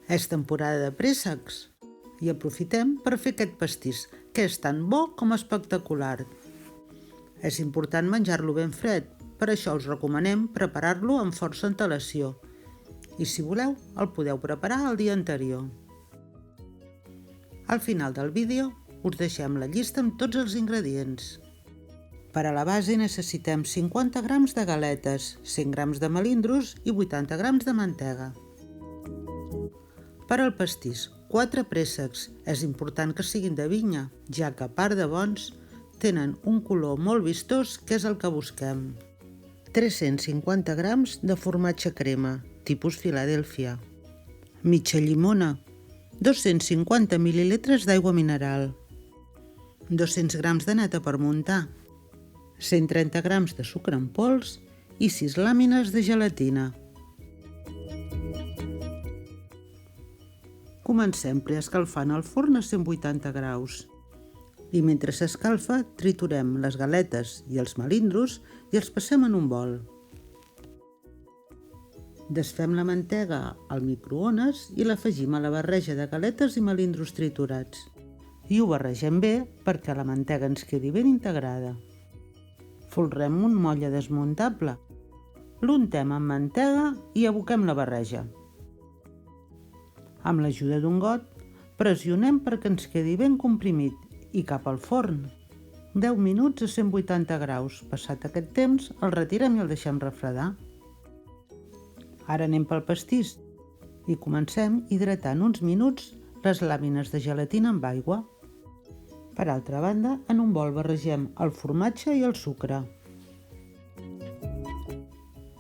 És temporada de préssecs i aprofitem per fer aquest pastís, que és tan bo com espectacular. És important menjar-lo ben fred, per això us recomanem preparar-lo amb força antelació. I si voleu, el podeu preparar el dia anterior. Al final del vídeo us deixem la llista amb tots els ingredients. Per a la base necessitem 50 grams de galetes, 100 grams de melindros i 80 grams de mantega. Per al pastís, 4 préssecs. És important que siguin de vinya, ja que a part de bons, tenen un color molt vistós que és el que busquem. 350 grams de formatge crema, tipus Filadèlfia. Mitja llimona. 250 mil·lilitres d'aigua mineral. 200 grams de nata per muntar. 130 grams de sucre en pols i 6 làmines de gelatina. Comencem preescalfant el forn a 180 graus. I mentre s'escalfa, triturem les galetes i els melindros i els passem en un bol. Desfem la mantega al microones i l'afegim a la barreja de galetes i melindros triturats. I ho barregem bé perquè la mantega ens quedi ben integrada. Folrem un motlle desmuntable. L'untem amb mantega i aboquem la barreja. Amb l'ajuda d'un got, pressionem perquè ens quedi ben comprimit i cap al forn. 10 minuts a 180 graus. Passat aquest temps, el retirem i el deixem refredar. Ara anem pel pastís i comencem hidratant uns minuts les làmines de gelatina amb aigua. Per altra banda, en un bol barregem el formatge i el sucre.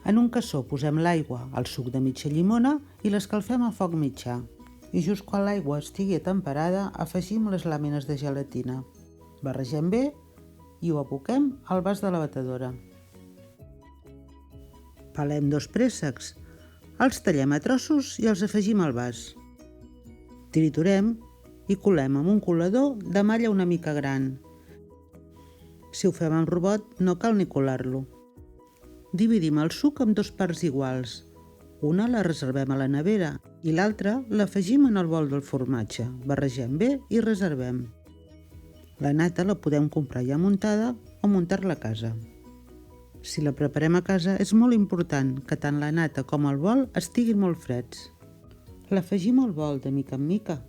En un cassó posem l'aigua, el suc de mitja llimona i l'escalfem a foc mitjà. I just quan l'aigua estigui temperada, afegim les làmines de gelatina. Barregem bé i ho aboquem al vas de la batedora. Pelem 2 préssecs. Els tallem a trossos i els afegim al vas. Triturem i colem amb un colador de malla una mica gran. Si ho fem amb robot, no cal ni colar-lo. Dividim el suc en 2 parts iguals. Una la reservem a la nevera i l'altra l'afegim en el bol del formatge. Barregem bé i reservem. La nata la podem comprar ja muntada o muntar-la a casa. Si la preparem a casa, és molt important que tant la nata com el bol estiguin molt freds. L'afegim al bol de mica en mica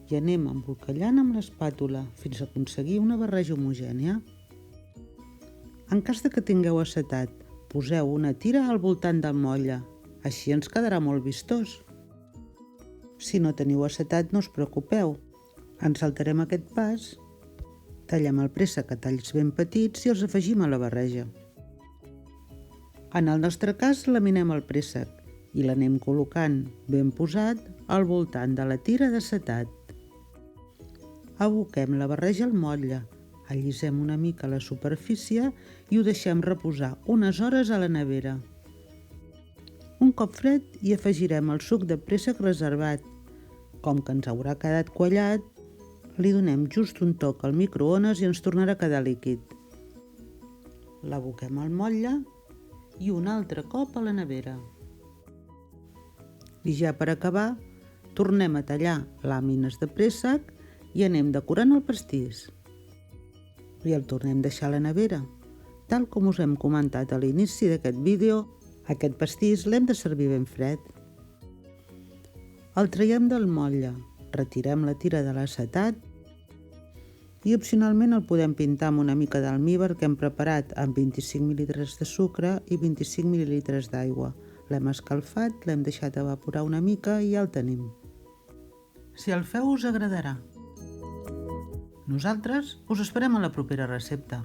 i anem embolcallant amb l'espàtula fins a aconseguir una barreja homogènia. En cas de que tingueu acetat, poseu una tira al voltant del motlle, així ens quedarà molt vistós. Si no teniu acetat, no us preocupeu, ens saltarem aquest pas, tallem el préssec a talls ben petits i els afegim a la barreja. En el nostre cas, laminem el préssec i l'anem col·locant ben posat al voltant de la tira d'acetat. Aboquem la barreja al motlle, allisem una mica la superfície i ho deixem reposar unes hores a la nevera. Un cop fred hi afegirem el suc de préssec reservat. Com que ens haurà quedat quallat, li donem just un toc al microones i ens tornarà a quedar líquid. L'aboquem al motlle i un altre cop a la nevera. I ja per acabar, tornem a tallar làmines de préssec i anem decorant el pastís. I el tornem a deixar a la nevera. Tal com us hem comentat a l'inici d'aquest vídeo, aquest pastís l'hem de servir ben fred. El traiem del motlle, retirem la tira de l'acetat i opcionalment el podem pintar amb una mica d'almívar que hem preparat amb 25 mil·lilitres de sucre i 25 mil·lilitres d'aigua. L'hem escalfat, l'hem deixat evaporar una mica i ja el tenim. Si el feu us agradarà. Nosaltres us esperem a la propera recepta.